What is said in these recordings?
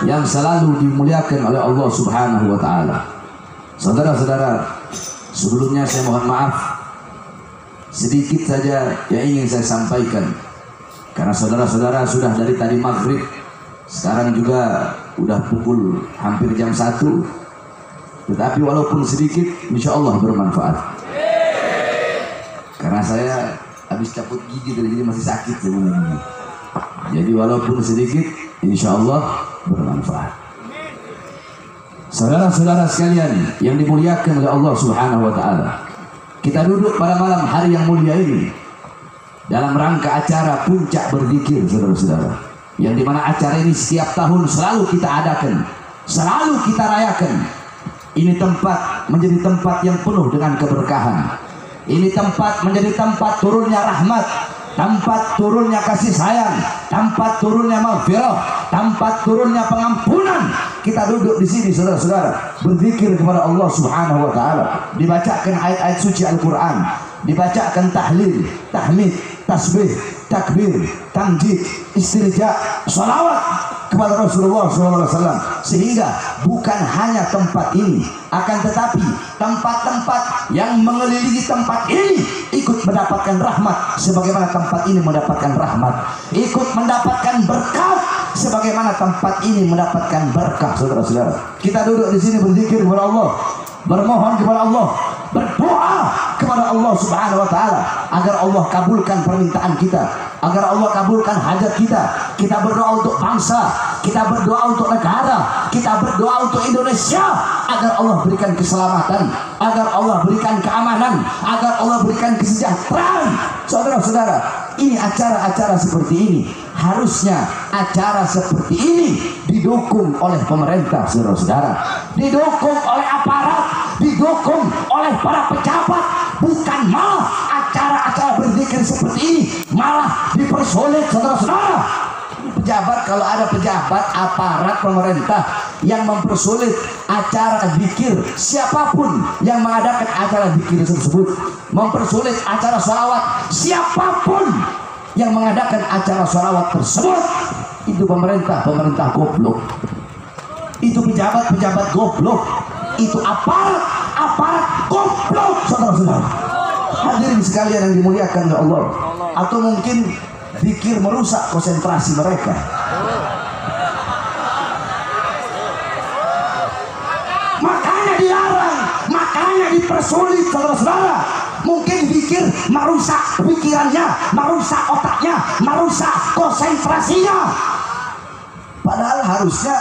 yang selalu dimuliakan oleh Allah Subhanahu wa taala. Saudara-saudara, sebelumnya saya mohon maaf sedikit saja yang ingin saya sampaikan, karena saudara-saudara sudah dari tadi maghrib, sekarang juga udah pukul hampir jam 1, tetapi walaupun sedikit insya Allah bermanfaat, karena saya habis cabut gigi dari sini masih sakit sebenarnya. Jadi walaupun sedikit insya Allah bermanfaat. Saudara-saudara sekalian yang dimuliakan oleh Allah Subhanahu wa taala, kita duduk pada malam hari yang mulia ini dalam rangka acara puncak berzikir, saudara-saudara, yang dimana acara ini setiap tahun selalu kita adakan, selalu kita rayakan. Ini tempat menjadi tempat yang penuh dengan keberkahan. Ini tempat menjadi tempat turunnya rahmat, tempat turunnya kasih sayang, tempat turunnya maghfirah, tempat turunnya pengampunan. Kita duduk di sini, saudara-saudara, berzikir kepada Allah Subhanahu wa taala, dibacakan ayat-ayat suci Al-Qur'an, dibacakan tahlil, tahmid, tasbih, takbir, tamjid, istirja, salawat kepada Rasulullah SAW, sehingga bukan hanya tempat ini, akan tetapi tempat-tempat yang mengelilingi tempat ini ikut mendapatkan rahmat sebagaimana tempat ini mendapatkan rahmat, ikut mendapatkan berkat sebagaimana tempat ini mendapatkan berkah. Saudara-saudara, kita duduk di sini berzikir kepada Allah, bermohon kepada Allah, berdoa kepada Allah Subhanahu wa taala agar Allah kabulkan permintaan kita, agar Allah kabulkan hajat kita. Kita berdoa untuk bangsa, kita berdoa untuk negara, kita berdoa untuk Indonesia agar Allah berikan keselamatan, agar Allah berikan keamanan, agar Allah berikan kesejahteraan. Saudara-saudara, ini acara-acara seperti ini, harusnya acara seperti ini didukung oleh pemerintah, saudara-saudara, didukung oleh aparat, didukung oleh para pejabat, bukan malah acara-acara berzikir seperti ini malah dipersulit, saudara-saudara. Pejabat, kalau ada pejabat aparat pemerintah yang mempersulit acara zikir, siapapun yang mengadakan acara zikir tersebut, mempersulit acara sholawat, siapapun yang mengadakan acara sholawat tersebut, itu pemerintah goblok, itu pejabat goblok, itu aparat goblok, saudara-saudara. Hadirin sekalian yang dimuliakan oleh Allah. Atau mungkin zikir merusak konsentrasi mereka. Makanya dilarang, makanya dipersulit, saudara-saudara. Mungkin zikir merusak pikirannya, merusak otaknya, merusak konsentrasinya. Padahal harusnya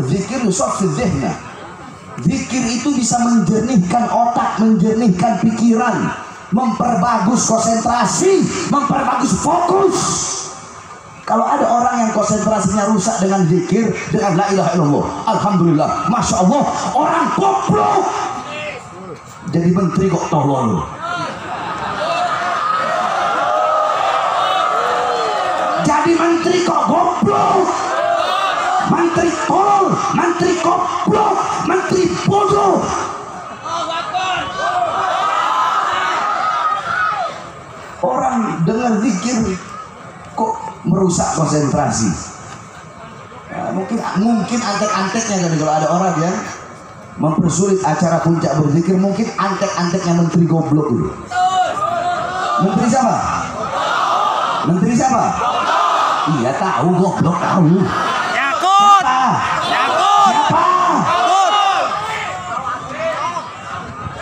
zikir yusofi dzihna. Zikir itu bisa menjernihkan otak, menjernihkan pikiran, memperbagus konsentrasi, memperbagus fokus. Kalau ada orang yang konsentrasinya rusak dengan zikir, dengan la ilaha illallah, alhamdulillah, masya Allah, orang goblok. Jadi menteri kok tolol, jadi menteri kok goblok, menteri tolol, menteri goblok, menteri bodoh. Orang dengar zikir kok merusak konsentrasi. Ya, mungkin antek-anteknya kan, kalau ada orang yang mempersulit acara puncak berzikir, mungkin antek-anteknya menteri goblok itu. Menteri siapa? Menteri siapa? Iya tahu, goblok tahu. Yakut. Siapa?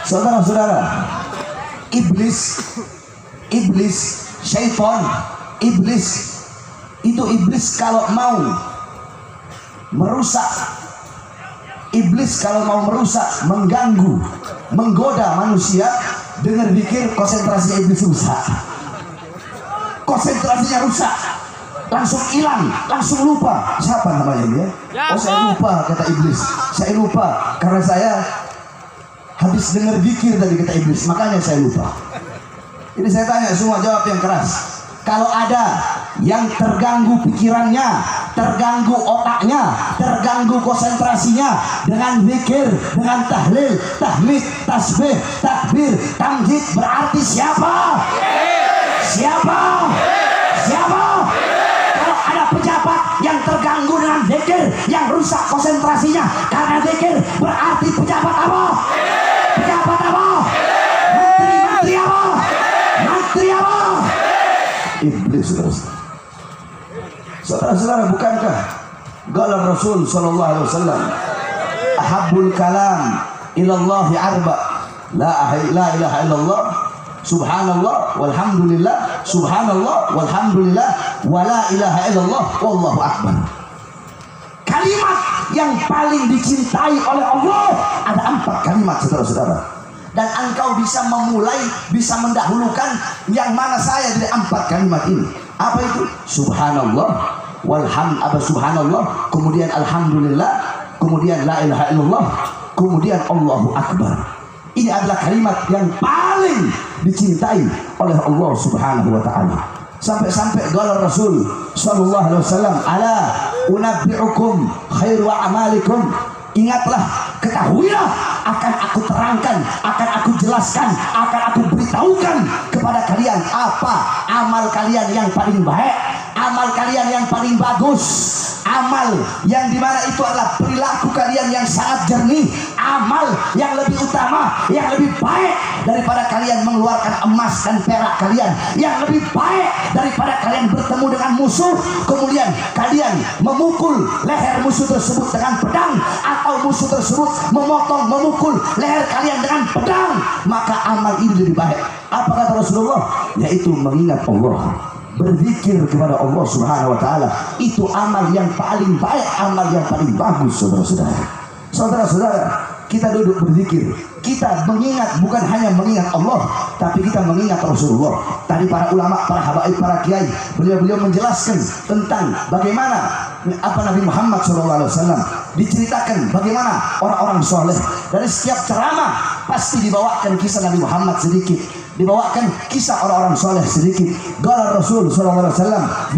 Saudara-saudara, iblis, syaitan, iblis kalau mau merusak, mengganggu, menggoda manusia dengan zikir, konsentrasinya iblis rusak. Konsentrasinya rusak, langsung hilang, langsung lupa. Siapa namanya dia? Oh, saya lupa, kata iblis. Saya lupa karena saya habis dengar zikir tadi, kata iblis, makanya saya lupa. Ini saya tanya semua, jawab yang keras. Kalau ada yang terganggu pikirannya, terganggu otaknya, terganggu konsentrasinya dengan zikir, dengan tahlil, tahmid, tasbih, takbir, tamjid, berarti siapa? Siapa? Siapa? Kalau ada pejabat yang terganggu dengan zikir, yang rusak rusak konsentrasinya. Karena zikir berarti pejabat apa? Pejabat apa? Menteri apa? Menteri apa? Iblis, saudara-saudara. Bukankah qala Rasul sallallahu alaihi wasallam, ahabbul kalam ilallahi arba, la ilaha illallah, subhanallah walhamdulillah, subhanallah walhamdulillah, wa la ilaha illallah, wallahu akbar. Kalimat yang paling dicintai oleh Allah ada 4 kalimat, saudara-saudara. Dan engkau bisa memulai, bisa mendahulukan yang mana saya dari 4 kalimat ini. Apa itu? Subhanallah, subhanallah, kemudian alhamdulillah, kemudian la ilaha illallah, kemudian Allahu akbar. Ini adalah kalimat yang paling dicintai oleh Allah Subhanahu wa taala. Sampai-sampai qala Rasul sallallahu alaihi wasallam, ala unabbi'ukum khairu a'malikum. Ingatlah, ketahuilah, akan aku terangkan, akan aku jelaskan, akan aku beritahukan kepada kalian apa amal kalian yang paling baik, amal kalian yang paling bagus, amal yang dimana itu adalah perilaku kalian yang sangat jernih, amal yang lebih utama, yang lebih baik daripada kalian mengeluarkan emas dan perak kalian, yang lebih baik daripada kalian bertemu dengan musuh kemudian kalian memukul leher musuh tersebut dengan pedang, atau musuh tersebut memukul leher kalian dengan pedang. Maka amal ini lebih baik. Apa kata Rasulullah? Yaitu mengingat Allah, berzikir kepada Allah Subhanahu wa taala. Itu amal yang paling baik, amal yang paling bagus, saudara-saudara. Saudara-saudara, kita duduk berzikir, kita mengingat, bukan hanya mengingat Allah, tapi kita mengingat Rasulullah. Tadi para ulama, para habaib, para kiai, beliau menjelaskan tentang bagaimana Nabi Muhammad SAW, diceritakan bagaimana orang-orang soleh. Dari setiap ceramah pasti dibawakan kisah Nabi Muhammad sedikit, dibawakan kisah orang-orang soleh sedikit. Qala Rasul SAW,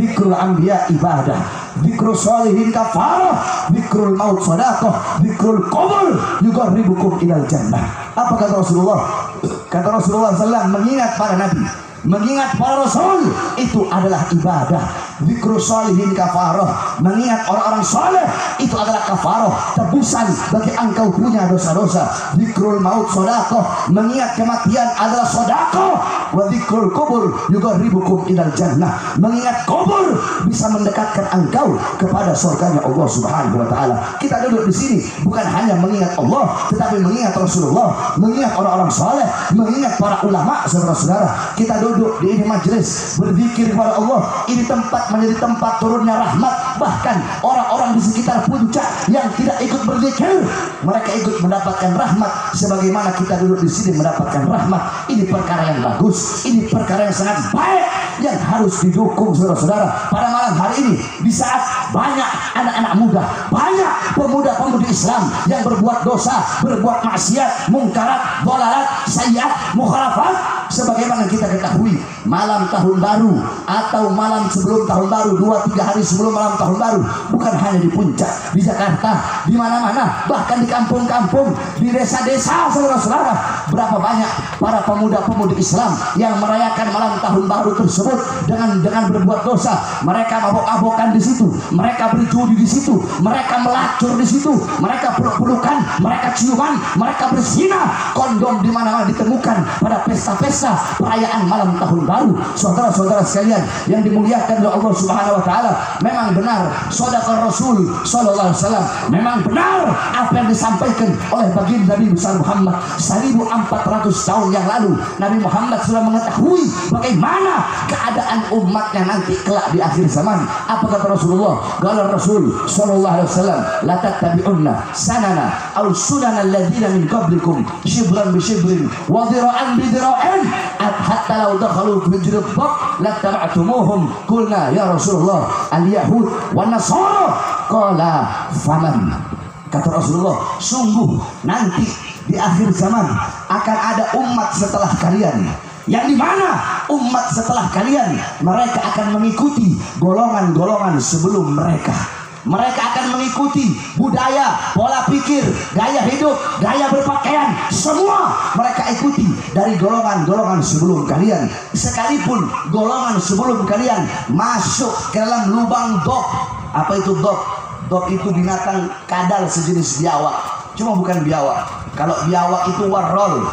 dzikrul anbiya ibadah, dzikrul sholihin kafarah, dzikrul maut sadaqah, dzikrul qabr yuqarribukum ilal jannah. Apa kata Rasulullah? Kata Rasulullah SAW, mengingat para nabi, mengingat para rasul itu adalah ibadah. Dzikrul sholihin kafarah, mengingat orang-orang soleh itu adalah kafarah, tebusan bagi engkau punya dosa-dosa. Dzikrul maut sadaqah, mengingat kematian adalah sedekah. Wa dzikrul kubur yuqarribukum ilal jannah, mengingat kubur bisa mendekatkan engkau kepada surganya Allah Subhanahu wa taala. Kita duduk di sini bukan hanya mengingat Allah, tetapi mengingat Rasulullah, mengingat orang-orang soleh, mengingat para ulama, saudara-saudara. Kita duduk di ini majelis berzikir kepada Allah. Ini tempat menjadi tempat turunnya rahmat. Bahkan orang-orang di sekitar puncak yang tidak ikut berzikir, mereka ikut mendapatkan rahmat sebagaimana kita duduk di sini mendapatkan rahmat. Ini perkara yang bagus, ini perkara yang sangat baik yang harus didukung, saudara-saudara. Pada malam hari ini, di saat banyak anak-anak muda, banyak pemuda-pemudi Islam yang berbuat dosa, berbuat maksiat, mungkarat, dhalalat, sayyiat, mukhalafat, sebagaimana kita ketahui, malam tahun baru atau malam sebelum tahun baru, 2-3 hari sebelum malam tahun baru, bukan hanya di puncak, di Jakarta, di mana-mana, bahkan di kampung-kampung, di desa-desa, saudara-saudara, berapa banyak para pemuda-pemudi Islam yang merayakan malam tahun baru tersebut dengan berbuat dosa. Mereka mabok-mabokan di situ, mereka berjudi di situ, mereka melacur di situ, mereka peluk-pelukan, mereka ciuman, mereka berzina. Kondom di mana-mana ditemukan pada pesta-pesta perayaan malam tahun baru. Saudara-saudara sekalian yang dimuliakan oleh Allah Subhanahu wa taala, memang benar shadaqah Rasul sallallahu alaihi wasallam, memang benar apa yang disampaikan oleh baginda Nabi besar Muhammad 1400 tahun yang lalu. Nabi Muhammad sudah mengetahui bagaimana keadaan umatnya nanti kelak di akhir zaman. Apa kata Rasulullah? Qala Rasul sallallahu alaihi wasallam, la tattabi'unna sanana aw sunana alladziina min qablikum shibran bi shibrin wa dhira'an bi dhira'in hatta law dakhalu fi hijril bab lattaba'tumuhum. Qulna ya Rasulullah al-yahud wan nasara. Qala faman. Kata Rasulullah, sungguh nanti di akhir zaman akan ada umat setelah kalian, yang dimana umat setelah kalian mereka akan mengikuti golongan-golongan sebelum mereka. Mereka akan mengikuti budaya, pola pikir, gaya hidup, gaya berpakaian, semua mereka ikuti dari golongan-golongan sebelum kalian. Sekalipun golongan sebelum kalian masuk ke dalam lubang dok. Apa itu dok? Dog itu binatang kadal sejenis biawak, cuma bukan biawak. Kalau biawak itu warrol,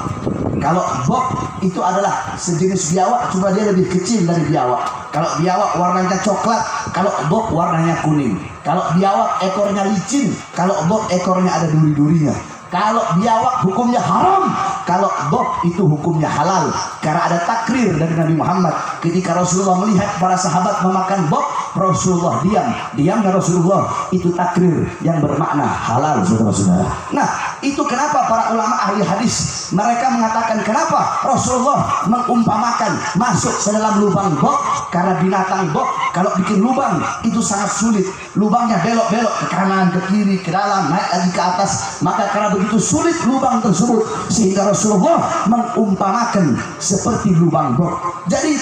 kalau bok itu adalah sejenis biawak, cuma dia lebih kecil dari biawak. Kalau biawak warnanya coklat, kalau bok warnanya kuning. Kalau biawak ekornya licin, kalau bok ekornya ada duri-durinya. Kalau biawak hukumnya haram, kalau bok itu hukumnya halal. Karena ada takrir dari Nabi Muhammad ketika Rasulullah melihat para sahabat memakan bok, Rasulullah diam. Diamnya Rasulullah itu takrir yang bermakna halal, saudara-saudara. Nah, itu kenapa para ulama ahli hadis mereka mengatakan kenapa Rasulullah mengumpamakan masuk ke dalam lubang bok, karena binatang bok kalau bikin lubang itu sangat sulit. Lubangnya belok-belok ke kanan, ke kiri, ke dalam, naik lagi ke atas. Maka karena begitu sulit lubang tersebut, sehingga Rasulullah mengumpamakan seperti lubang bok. Jadi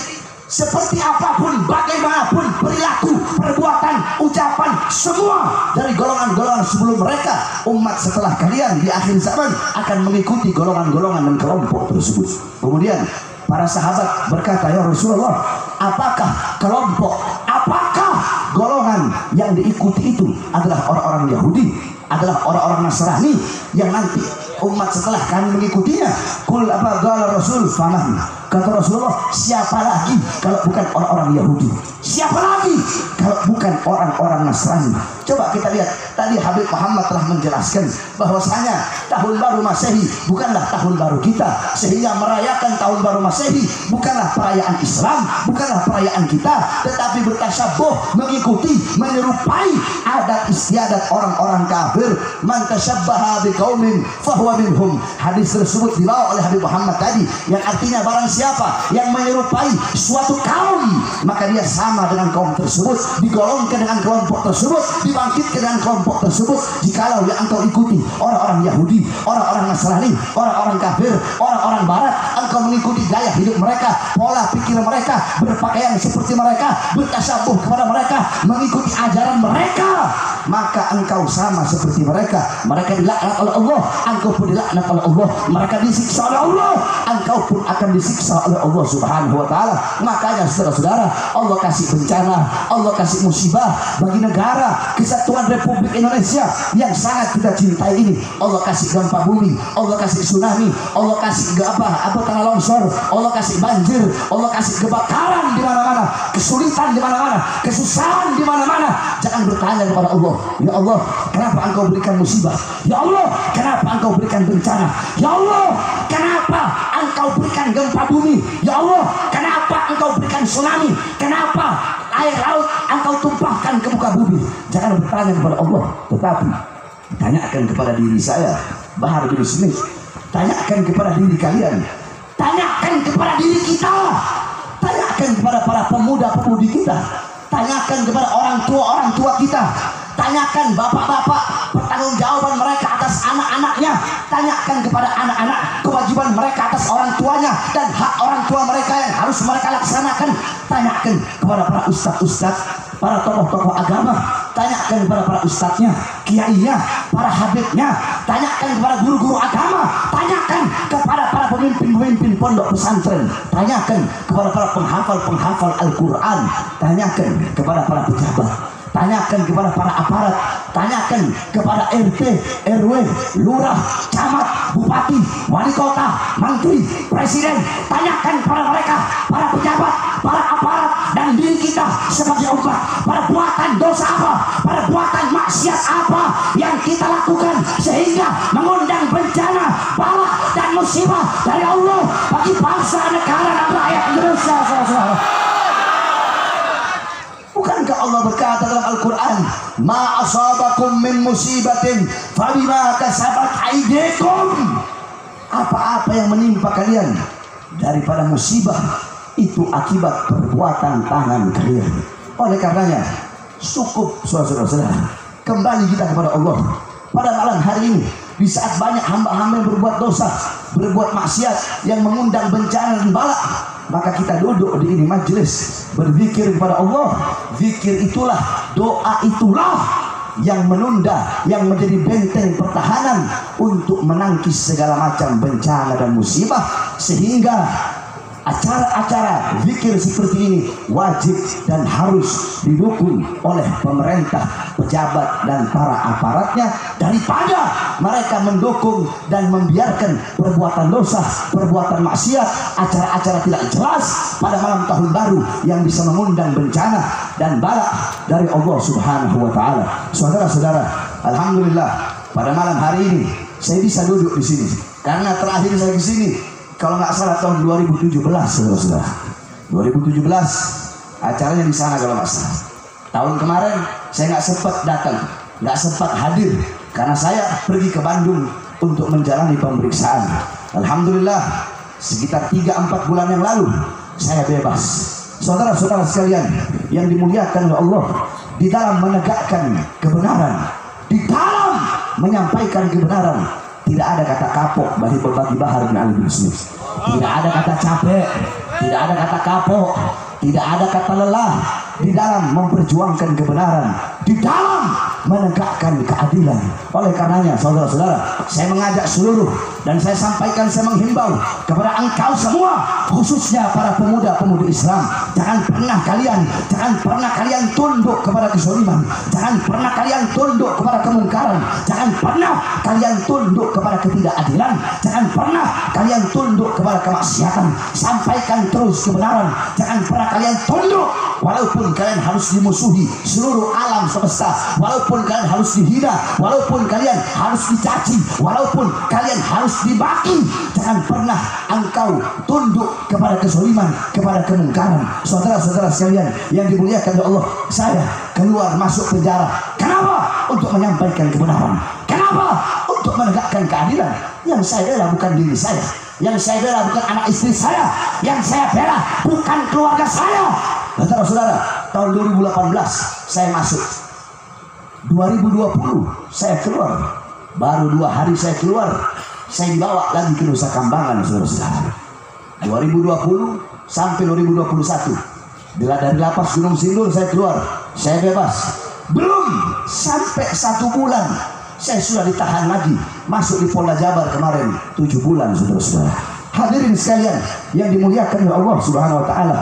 seperti apapun, bagaimanapun perilaku, perbuatan, ucapan, semua dari golongan-golongan sebelum mereka, umat setelah kalian di akhir zaman akan mengikuti golongan-golongan dan kelompok tersebut. Kemudian para sahabat berkata, ya Rasulullah, apakah kelompok, apakah golongan yang diikuti itu adalah orang-orang Yahudi, adalah orang-orang Nasrani yang nanti umat setelah kami mengikutinya? Kul apa qala Rasul faman. Kata Rasulullah, siapa lagi kalau bukan orang-orang Yahudi? Siapa lagi kalau bukan orang-orang Nasrani? Coba kita lihat, tadi Habib Muhammad telah menjelaskan bahwasanya tahun baru Masehi bukanlah tahun baru kita, sehingga merayakan tahun baru Masehi bukanlah perayaan Islam, bukanlah perayaan kita, tetapi bertasyabuh, mengikuti, menyerupai adat istiadat orang-orang kafir. Man tashabbaha biqaumin fahuwa minhum. Hadis tersebut dibawa oleh Habib Muhammad tadi, yang artinya barang siapa yang menyerupai suatu kaum, maka dia sama dengan kaum tersebut, digolongkan dengan kelompok tersebut, dibangkitkan dengan kelompok tersebut. Jikalau yang engkau ikuti orang-orang Yahudi, orang-orang Nasrani, orang-orang kafir, orang-orang Barat, engkau mengikuti gaya hidup mereka, pola pikir mereka, berpakaian seperti mereka, bertasyabuh kepada mereka, mengikuti ajaran mereka, maka engkau sama seperti mereka. Mereka dilaknat oleh Allah, engkau pun dilaknat oleh Allah. Mereka disiksa oleh Allah, engkau pun akan disiksa oleh Allah Subhanahu wa taala. Makanya saudara-saudara, Allah kasih bencana, Allah kasih musibah bagi negara Kesatuan Republik Indonesia yang sangat kita cintai ini. Allah kasih gempa bumi, Allah kasih tsunami, Allah kasih apa tanah longsor, Allah kasih banjir, Allah kasih kebakaran di mana-mana, kesulitan di mana-mana, kesusahan di mana-mana. Jangan bertanya kepada Allah, ya Allah, kenapa engkau berikan musibah? Ya Allah, kenapa engkau berikan bencana? Ya Allah, kenapa engkau berikan gempa bumi? Ya Allah, kenapa engkau berikan tsunami? Kenapa air laut engkau tumpahkan ke muka bumi? Jangan bertanya kepada Allah, tetapi tanyakan kepada diri saya, Bahar bin Smith. Tanyakan kepada diri kalian, tanyakan kepada diri kita, tanyakan kepada para pemuda-pemudi kita, tanyakan kepada orang tua kita, tanyakan bapak-bapak pertanggungjawaban mereka atas anak-anaknya, tanyakan kepada anak-anak kewajiban mereka atas orang tuanya dan hak orang tua mereka yang harus mereka laksanakan. Tanyakan kepada para ustadz-ustadz, para tokoh-tokoh agama, tanyakan kepada para ustadznya, kiainya, para habibnya, tanyakan kepada guru-guru agama, tanyakan kepada para pemimpin-pemimpin pondok pesantren, tanyakan kepada para penghafal-penghafal Al-Quran, tanyakan kepada para pejabat, tanyakan kepada para aparat, tanyakan kepada RT, RW, lurah, camat, bupati, wali kota, menteri, presiden. Tanyakan kepada mereka, para pejabat, para aparat, dan diri kita sebagai umat, perbuatan dosa apa, perbuatan maksiat apa yang kita lakukan sehingga mengundang bencana, bala, dan musibah dari Allah bagi bangsa, negara, dan rakyat Indonesia. Bukankah Allah berkata dalam Al-Quran, ma asabakum min musibatin fabima kasabat aydikum. Apa-apa yang menimpa kalian daripada musibah itu akibat perbuatan tangan kalian. Oleh karenanya cukup saudara-saudara, kembali kita kepada Allah pada malam hari ini. Di saat banyak hamba-hamba yang berbuat dosa, berbuat maksiat, yang mengundang bencana dan bala, maka kita duduk di ini majelis berzikir kepada Allah. Zikir itulah, doa itulah yang menunda, yang menjadi benteng pertahanan untuk menangkis segala macam bencana dan musibah, sehingga acara-acara zikir seperti ini wajib dan harus didukung oleh pemerintah, pejabat dan para aparatnya, daripada mereka mendukung dan membiarkan perbuatan dosa, perbuatan maksiat, acara-acara tidak jelas pada malam tahun baru yang bisa mengundang bencana dan bala dari Allah Subhanahu wa taala. Saudara-saudara, alhamdulillah pada malam hari ini saya bisa duduk di sini karena terakhir saya di sini kalau nggak salah tahun 2017, saudara-saudara. 2017 acaranya di sana kalau nggak salah. Tahun kemarin saya nggak sempat datang, nggak sempat hadir karena saya pergi ke Bandung untuk menjalani pemeriksaan. Alhamdulillah sekitar 3-4 bulan yang lalu saya bebas. Saudara-saudara sekalian yang dimuliakan oleh Allah, di dalam menegakkan kebenaran, di dalam menyampaikan kebenaran, tidak ada kata kapok bagi Bahar bin Ali bin Smith. Tidak ada kata capek, tidak ada kata kapok, tidak ada kata lelah di dalam memperjuangkan kebenaran, di dalam menegakkan keadilan. Oleh karenanya, saudara-saudara, saya mengajak seluruh dan saya sampaikan, saya menghimbau kepada engkau semua, khususnya para pemuda-pemudi Islam, jangan pernah kalian tunduk kepada kezaliman, jangan pernah kalian tunduk kepada kemungkaran, jangan pernah kalian tunduk kepada ketidakadilan, jangan pernah kalian tunduk kepada kemaksiatan. Sampaikan terus kebenaran, jangan pernah kalian tunduk walaupun kalian harus dimusuhi seluruh alam semesta, walaupun kalian harus dihina, walaupun kalian harus dicaci, walaupun kalian harus dibaki, jangan pernah engkau tunduk kepada kezaliman, kepada kemungkaran. Saudara-saudara sekalian yang dimuliakan oleh Allah, saya keluar masuk penjara. Kenapa? Untuk menyampaikan kebenaran. Kenapa? Untuk menegakkan keadilan. Yang saya bela bukan diri saya, yang saya bela bukan anak istri saya, yang saya bela bukan keluarga saya. Saudara-saudara, tahun 2018 saya masuk, 2020 saya keluar, baru 2 hari saya keluar, saya dibawa lagi ke Nusa Kambangan, saudara-saudara. 2020 sampai 2021 dari lapas Gunung Sindur saya keluar, saya bebas. Belum sampai 1 bulan saya sudah ditahan lagi, masuk di Polda Jabar kemarin 7 bulan, saudara-saudara. Hadirin sekalian yang dimuliakan oleh Allah Subhanahu wa taala,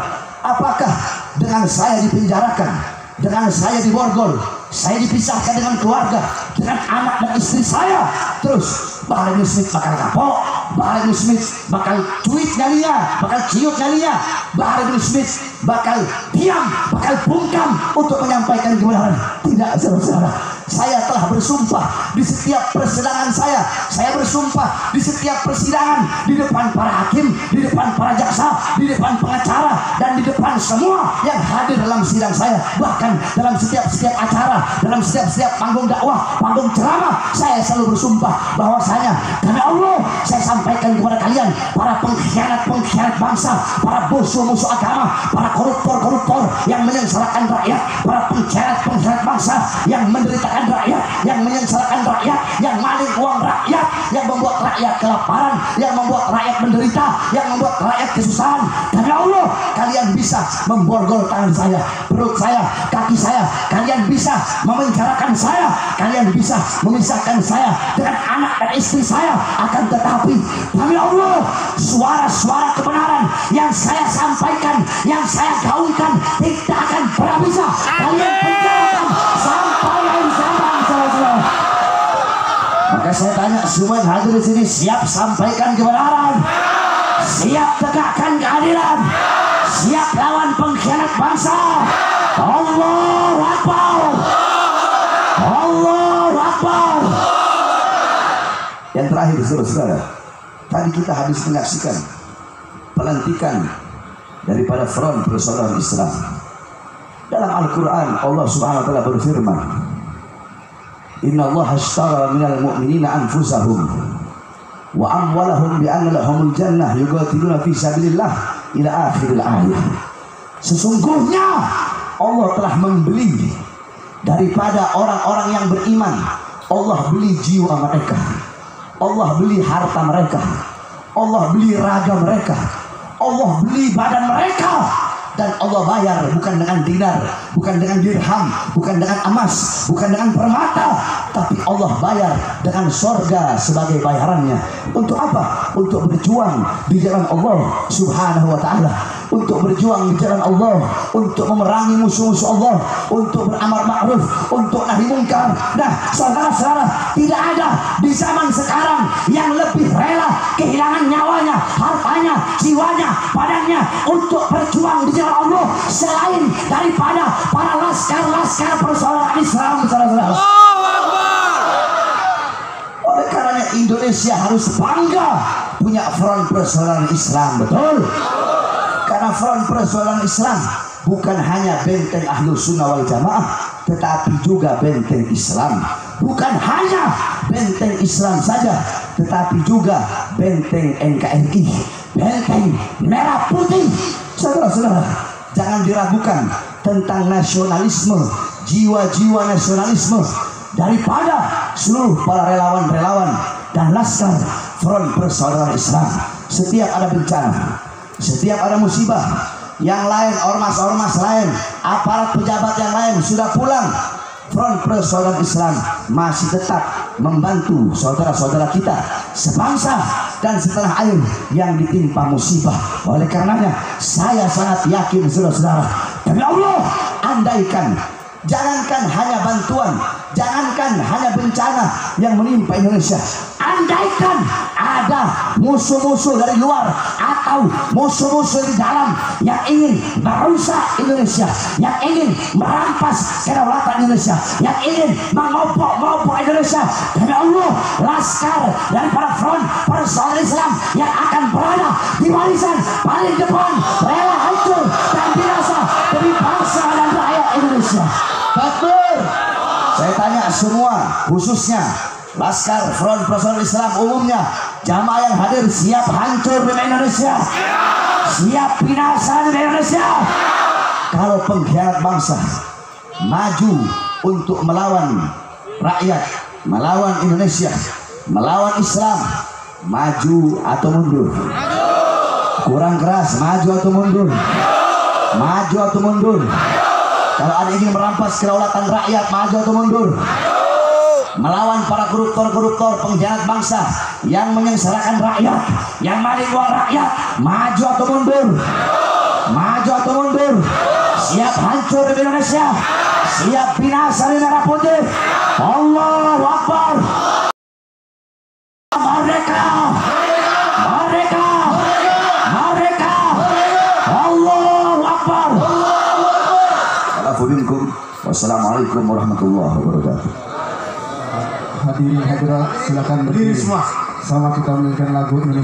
apakah dengan saya dipenjarakan, dengan saya diborgol, saya dipisahkan dengan keluarga, dengan anak dan istri saya, terus Bahar bin Smith bakal kapok, Bahar bin Smith bakal cuit kalinya, bakal ciut kalinya, Bahar bin Smith bakal diam, bakal bungkam untuk menyampaikan kebenaran? Tidak, saudara-saudara. Saya telah bersumpah di setiap persidangan saya bersumpah di setiap persidangan, di depan para hakim, di depan para jaksa, di depan pengacara, dan di depan semua yang hadir dalam sidang saya. Bahkan dalam setiap acara, dalam setiap panggung dakwah, panggung ceramah, saya selalu bersumpah bahwasanya karena Allah, saya sampaikan kepada kalian, para pengkhianat bangsa, para musuh-musuh agama, para koruptor yang menyengsarakan rakyat, para pengkhianat bangsa yang menderitakan rakyat, yang menyengsarakan rakyat, yang maling uang rakyat, yang membuat rakyat kelaparan, yang membuat rakyat menderita, yang membuat rakyat kesusahan. Karena Allah, kalian bisa memborgol tangan saya, perut saya, kaki saya, kalian bisa memenjarakan saya, kalian bisa memisahkan saya dengan anak dan istri saya. Akan tetapi demi Allah, suara-suara kebenaran yang saya sampaikan, yang saya gaungkan, tidak akan pernah bisa kalian penjarakan sampai akhir zaman, saudara-saudara. Maka saya tanya semua yang hadir di sini, siap sampaikan kebenaran, siap tegakkan keadilan, siap lawan pengkhianat bangsa? Allahu Akbar, Allahu Akbar. Yang terakhir, saudara-saudara, tadi kita habis menyaksikan pelantikan daripada Front Persaudaraan Islam. Dalam Al-Quran Allah Subhanahu wa taala berfirman, Inna Allah ashtara minal mu'minina anfusahum wa amwalahum bi anna lahumul jannah yuqatiluna fi sabilillah ila akhiril ayat. Sesungguhnya Allah telah membeli daripada orang-orang yang beriman, Allah beli jiwa mereka, Allah beli harta mereka, Allah beli raga mereka, Allah beli badan mereka dan Allah bayar bukan dengan dinar, bukan dengan dirham, bukan dengan emas, bukan dengan permata, tapi Allah bayar dengan sorga sebagai bayarannya. Untuk apa? Untuk berjuang di jalan Allah Subhanahu wa ta'ala, untuk berjuang di jalan Allah, untuk memerangi musuh-musuh Allah, untuk beramar ma'ruf, untuk nahi mungkar. Nah, saudara-saudara, tidak ada di zaman sekarang yang lebih rela kehilangan nyawanya, hartanya, jiwanya, badannya untuk berjuang di jalan Allah selain daripada para laskar-laskar persaudaraan Islam, saudara-saudara. Oleh karenanya Indonesia harus bangga punya front persaudaraan Islam, betul? Karena front persaudaraan Islam bukan hanya benteng Ahlus Sunnah wal Jamaah, tetapi juga benteng Islam. Bukan hanya benteng Islam saja, tetapi juga benteng NKRI, benteng merah putih. Saudara-saudara, jangan diragukan tentang nasionalisme, jiwa-jiwa nasionalisme daripada seluruh para relawan-relawan dan laskar front persaudaraan Islam. Setiap ada bencana, setiap ada musibah, yang lain, ormas-ormas lain, aparat pejabat yang lain sudah pulang, front persaudaraan Islam masih tetap membantu saudara-saudara kita sebangsa dan setanah air yang ditimpa musibah. Oleh karenanya saya sangat yakin, saudara-saudara, demi Allah, andaikan jangankan hanya bantuan, jangankan hanya bencana yang menimpa Indonesia, andaikan ada musuh-musuh dari luar atau musuh-musuh di dalam yang ingin merusak Indonesia, yang ingin merampas kedaulatan Indonesia, yang ingin mengopok-ngopok Indonesia, demi Allah, laskar dari para front persaudaraan Islam yang akan berada di barisan paling depan, rela hancur dan binasa demi bangsa dan rakyat Indonesia. Takbir. Saya tanya semua, khususnya laskar front persaudaraan Islam umumnya, jamaah yang hadir, siap hancur demi Indonesia, siap binasa demi Indonesia. Kalau pengkhianat bangsa maju untuk melawan rakyat, melawan Indonesia, melawan Islam, maju atau mundur? Kurang keras, maju atau mundur? Maju atau mundur? Kalau ada ingin merampas kedaulatan rakyat, maju atau mundur? Melawan para koruptor-koruptor pengkhianat bangsa yang menyengsarakan rakyat, yang maling uang rakyat, maju atau mundur? Maju atau mundur? Siap hancur di Indonesia, siap binasa di merah putih. Allahu Akbar. Merdeka, merdeka, merdeka. Allahu Akbar. Wassalamualaikum warahmatullahi wabarakatuh. Hadirin hadirat, silakan berdiri semua sama kita menyanyikan lagu Indonesia.